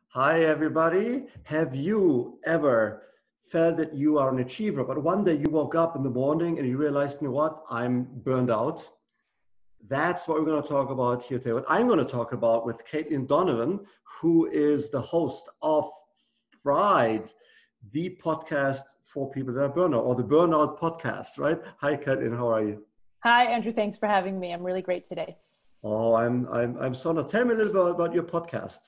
Hi, everybody. Have you ever felt that you are an achiever, but one day you woke up in the morning and you realized, you know what, I'm burned out? That's what we're going to talk about here today. What I'm going to talk about with Donovan, who is the host of Fried, the podcast for people that are burnout, or the Burnout podcast, right? Hi, Caitlin. How are you? Hi, Andrew. Thanks for having me. I'm really great today. Oh, I'm so not. Tell me a little bit about your podcast.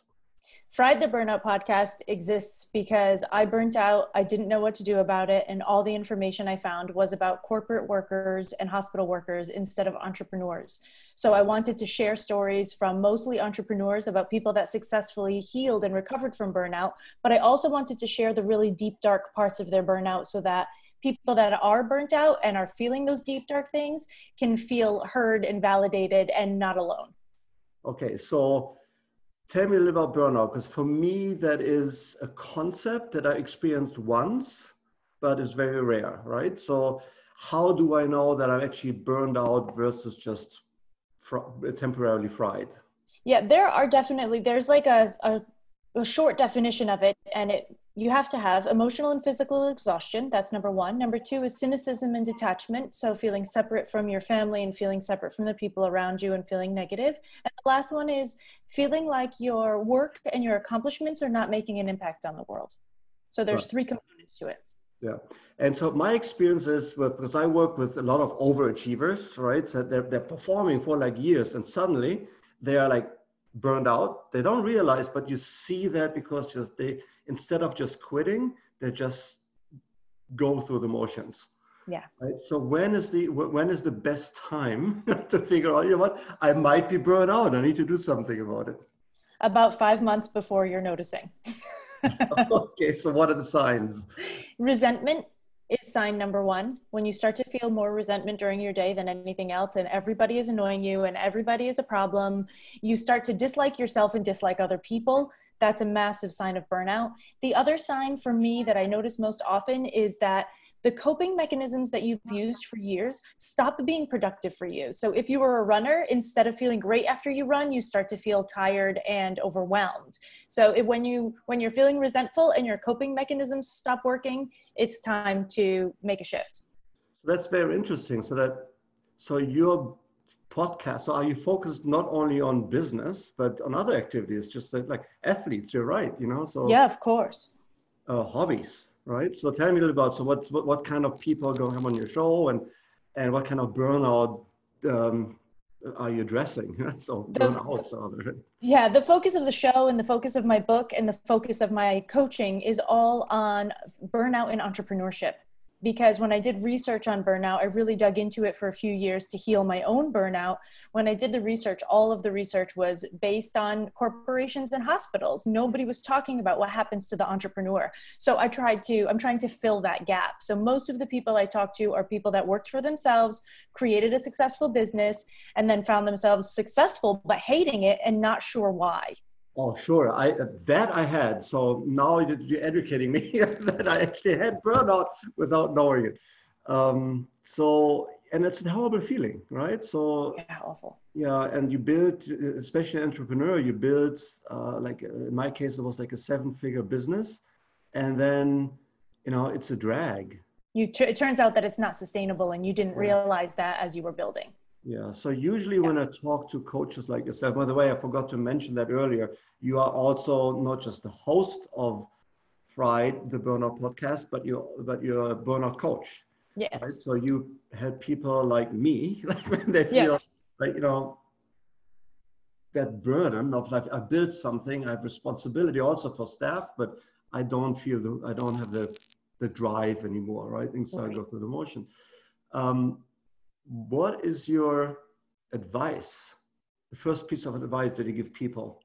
Fried the Burnout podcast exists because I burnt out. I didn't know what to do about it. And all the information I found was about corporate workers and hospital workers instead of entrepreneurs. So I wanted to share stories from mostly entrepreneurs about people that successfully healed and recovered from burnout. But I also wanted to share the really deep, dark parts of their burnout so that people that are burnt out and are feeling those deep, dark things can feel heard and validated and not alone. Okay, so tell me a little about burnout, because for me, that is a concept that I experienced once, but it's very rare, right? So how do I know that I'm actually burned out versus just temporarily fried? Yeah, there's like a short definition of it, and you have to have emotional and physical exhaustion. That's number one. Number two is cynicism and detachment. So feeling separate from your family and feeling separate from the people around you and feeling negative. And the last one is feeling like your work and your accomplishments are not making an impact on the world. So there's three components to it. Yeah. And so my experience is because I work with a lot of overachievers, right? So they're performing for like years and suddenly they are like burned out. They don't realize, but you see that because they, instead of just quitting, they just go through the motions. Yeah. Right. So when is the best time to figure out, you know what, I might be burned out. I need to do something about it. About 5 months before you're noticing. Okay. So what are the signs? Resentment is sign number one. When you start to feel more resentment during your day than anything else, and everybody is annoying you and everybody is a problem, you start to dislike yourself and dislike other people. That's a massive sign of burnout. The other sign for me that I notice most often is that the coping mechanisms that you've used for years stop being productive for you. So if you were a runner, instead of feeling great after you run, you start to feel tired and overwhelmed. So when you're feeling resentful and your coping mechanisms stop working, it's time to make a shift. So that's very interesting. So your podcast, so are you focused not only on business, but on other activities, just like athletes, you're right, so yeah, of course. Hobbies, right? So tell me a little about, so what kind of people are going to come on your show and what kind of burnout are you addressing? So burnouts are there. Yeah, the focus of the show and the focus of my book and the focus of my coaching is all on burnout and entrepreneurship. Because when I did research on burnout, I really dug into it for a few years to heal my own burnout. When I did the research, all of the research was based on corporations and hospitals. Nobody was talking about what happens to the entrepreneur. So I'm trying to fill that gap. So most of the people I talk to are people that worked for themselves, created a successful business, and then found themselves successful, but hating it and not sure why. Oh, sure. I had. So now you're educating me that I actually had burnout without knowing it. And it's a horrible feeling, right? So yeah, awful. Yeah, and you build, especially an entrepreneur, you build like in my case, it was like a 7-figure business, and then it's a drag. It turns out that it's not sustainable, and you didn't realize that as you were building. Yeah, so usually when I talk to coaches like yourself, by the way, I forgot to mention that earlier, you are also not just the host of Fried, the Burnout podcast, but you're a burnout coach. Yes. Right? So you help people like me, like when they feel like, that burden of like, I built something, I have responsibility also for staff, but I don't have the drive anymore, right? And so I go through the motion. What is your advice? The first piece of advice that you give people?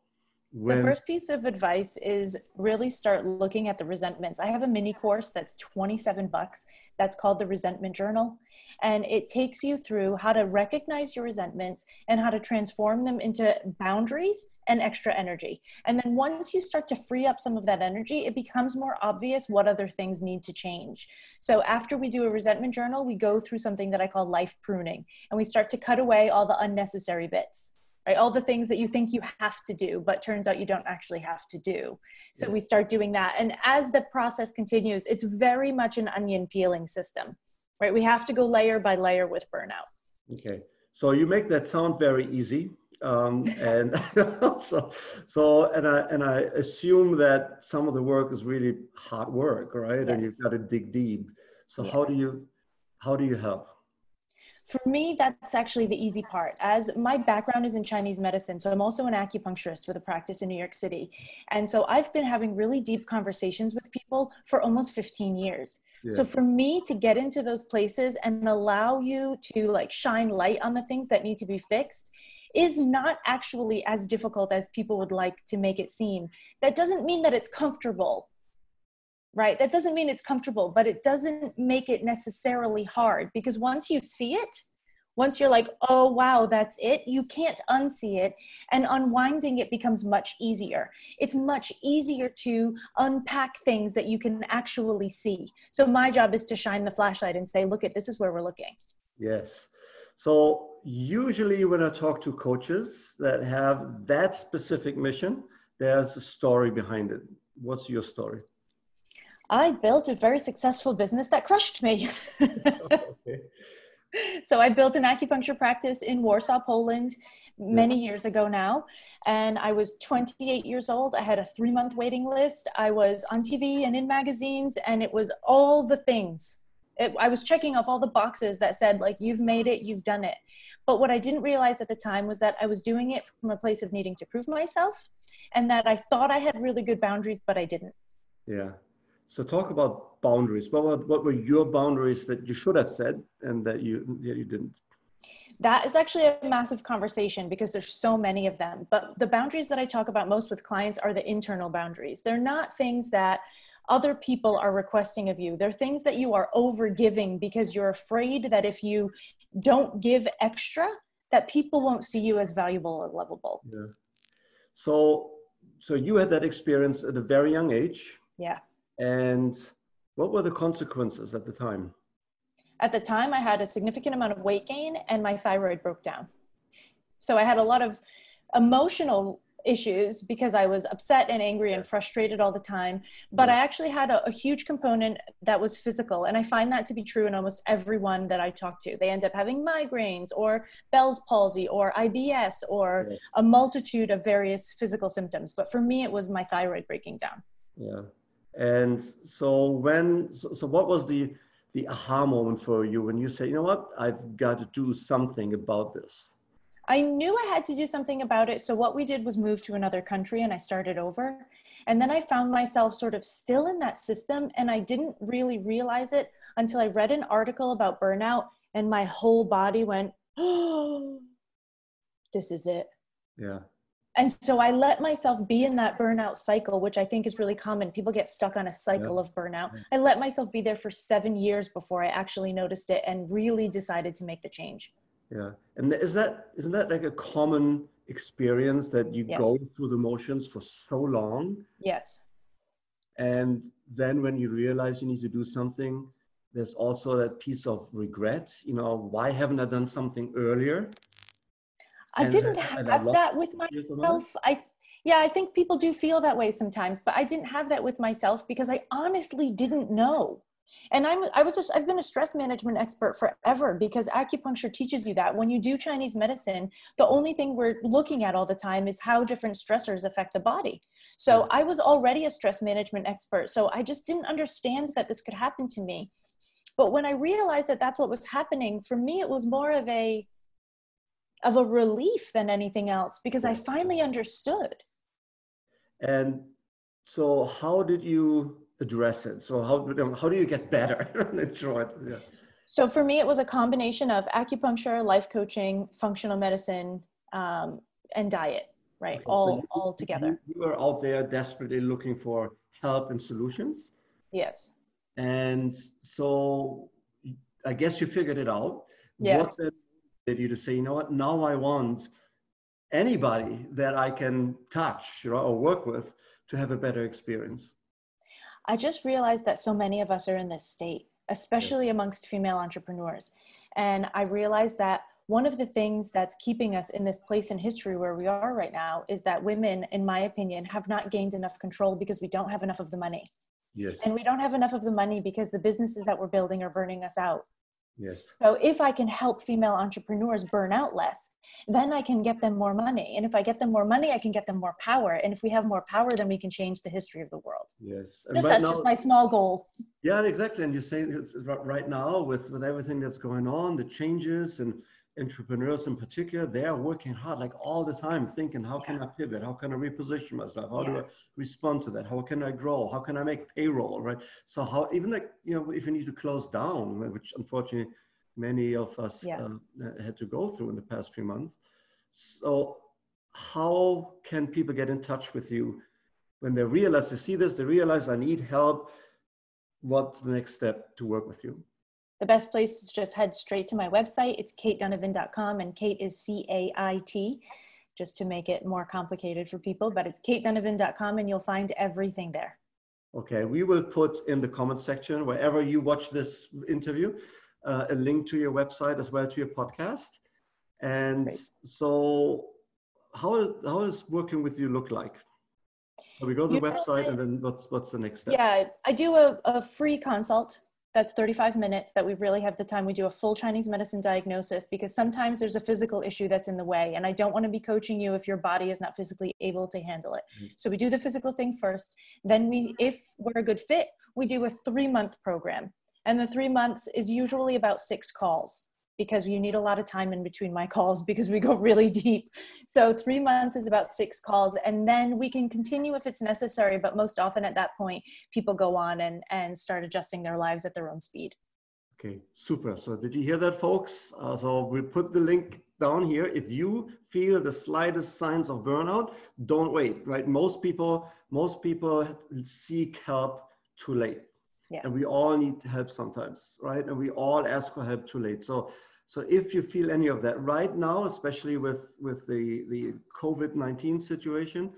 The first piece of advice is really start looking at the resentments. I have a mini course that's $27 that's called the Resentment Journal. And it takes you through how to recognize your resentments and how to transform them into boundaries and extra energy. And then once you start to free up some of that energy, it becomes more obvious what other things need to change. So after we do a resentment journal, we go through something that I call life pruning, and we start to cut away all the unnecessary bits. right? All the things that you think you have to do, but turns out you don't actually have to do. So we start doing that. And as the process continues, it's very much an onion peeling system, right? We have to go layer by layer with burnout. Okay. So you make that sound very easy. And and I assume that some of the work is really hard work, right? Yes. And you've got to dig deep. So Yeah. how do you help? For me, that's actually the easy part. As my background is in Chinese medicine, so I'm also an acupuncturist with a practice in New York City. And so I've been having really deep conversations with people for almost 15 years. Yeah. So for me to get into those places and allow you to like shine light on the things that need to be fixed is not actually as difficult as people would like to make it seem. That doesn't mean that it's comfortable. Right? That doesn't mean it's comfortable, but it doesn't make it necessarily hard, because once you see it, once you're like, oh, wow, that's it, you can't unsee it, and unwinding it becomes much easier. It's much easier to unpack things that you can actually see. So my job is to shine the flashlight and say, look, this is where we're looking. Yes. So usually when I talk to coaches that have that specific mission, there's a story behind it. What's your story? I built a very successful business that crushed me. Okay. So I built an acupuncture practice in Warsaw, Poland, many years ago now. And I was 28 years old. I had a 3-month waiting list. I was on TV and in magazines, and it was all the things. I was checking off all the boxes that said, like, you've made it, you've done it. But what I didn't realize at the time was that I was doing it from a place of needing to prove myself, and that I thought I had really good boundaries, but I didn't. Yeah. So talk about boundaries. What were your boundaries that you should have said and that you didn't? That is actually a massive conversation because there's so many of them. But the boundaries that I talk about most with clients are the internal boundaries. They're not things that other people are requesting of you. They're things that you are over giving because you're afraid that if you don't give extra, that people won't see you as valuable or lovable. Yeah. So you had that experience at a very young age. Yeah. And what were the consequences at the time? At the time, I had a significant amount of weight gain and my thyroid broke down. So I had a lot of emotional issues because I was upset and angry and frustrated all the time. But I actually had a huge component that was physical. And I find that to be true in almost everyone that I talk to. They end up having migraines or Bell's palsy or IBS or a multitude of various physical symptoms. But for me, it was my thyroid breaking down. Yeah. And so what was the aha moment for you when you say, you know what, I've got to do something about this? I knew I had to do something about it. So what we did was move to another country and I started over. And then I found myself sort of still in that system, and I didn't really realize it until I read an article about burnout and my whole body went, oh, this is it. Yeah. And so I let myself be in that burnout cycle, which I think is really common. People get stuck on a cycle of burnout. I let myself be there for 7 years before I actually noticed it and really decided to make the change. Yeah. And isn't that like a common experience that you go through the motions for so long? Yes. And then when you realize you need to do something, there's also that piece of regret. You know, why haven't I done something earlier? I didn't have that with myself. I think people do feel that way sometimes, but I didn't have that with myself because I honestly didn't know. And I've been a stress management expert forever because acupuncture teaches you that when you do Chinese medicine, the only thing we're looking at all the time is how different stressors affect the body. So I was already a stress management expert. So I just didn't understand that this could happen to me. But when I realized that that's what was happening, for me, it was more of a relief than anything else because I finally understood. And so how did you address it? So how do you get better? So for me, it was a combination of acupuncture, life coaching, functional medicine, and diet, right? Okay. All together. You were out there desperately looking for help and solutions. Yes. And so I guess you figured it out. Yes. What then led you to say, you know what, now I want anybody that I can touch, or work with to have a better experience? I just realized that so many of us are in this state, especially amongst female entrepreneurs. And I realized that one of the things that's keeping us in this place in history where we are right now is that women, in my opinion, have not gained enough control because we don't have enough of the money. Yes. And we don't have enough of the money because the businesses that we're building are burning us out. Yes. So if I can help female entrepreneurs burn out less, then I can get them more money. And if I get them more money, I can get them more power. And if we have more power, then we can change the history of the world. Yes. And That's just my small goal. Yeah, exactly. And you say right now with everything that's going on, the changes, and entrepreneurs in particular, they are working hard, like all the time, thinking, how can I pivot? How can I reposition myself? How do I respond to that? How can I grow? How can I make payroll, right? So how, even like, if you need to close down, which unfortunately many of us had to go through in the past few months. So how can people get in touch with you when they realize, they see this, they realize I need help? What's the next step to work with you? The best place is just head straight to my website. It's katedonovan.com, and Kate is C-A-I-T, just to make it more complicated for people, but it's katedonovan.com and you'll find everything there. Okay, we will put in the comment section, wherever you watch this interview, a link to your website as well to your podcast. And great. So how does working with you look like? So we go to the website, and then what's the next step? Yeah, I do a free consult. That's 35 minutes that we really have the time. We do a full Chinese medicine diagnosis because sometimes there's a physical issue that's in the way. And I don't want to be coaching you if your body is not physically able to handle it. Mm-hmm. So we do the physical thing first. Then if we're a good fit, we do a 3-month program. And the 3 months is usually about 6 calls, because you need a lot of time in between my calls because we go really deep. So 3 months is about 6 calls, and then we can continue if it's necessary, but most often at that point, people go on and start adjusting their lives at their own speed. Okay, super. So did you hear that, folks? So we'll put the link down here. If you feel the slightest signs of burnout, don't wait, right? Most people seek help too late. Yeah. And we all need help sometimes, right? And we all ask for help too late. So if you feel any of that right now, especially with the COVID-19 situation,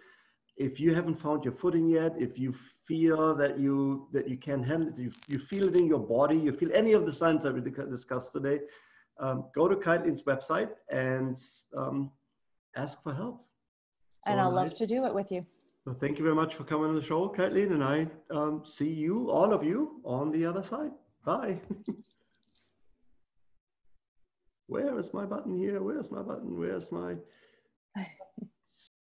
if you haven't found your footing yet, if you feel that you can handle it, you feel it in your body, you feel any of the signs that we discussed today, go to Kaitlyn's website and ask for help. And I'll love to do it with you. So thank you very much for coming on the show, Kaitlyn, and I see you, all of you, on the other side. Bye. Where is my button here? Where's my button? Where's my...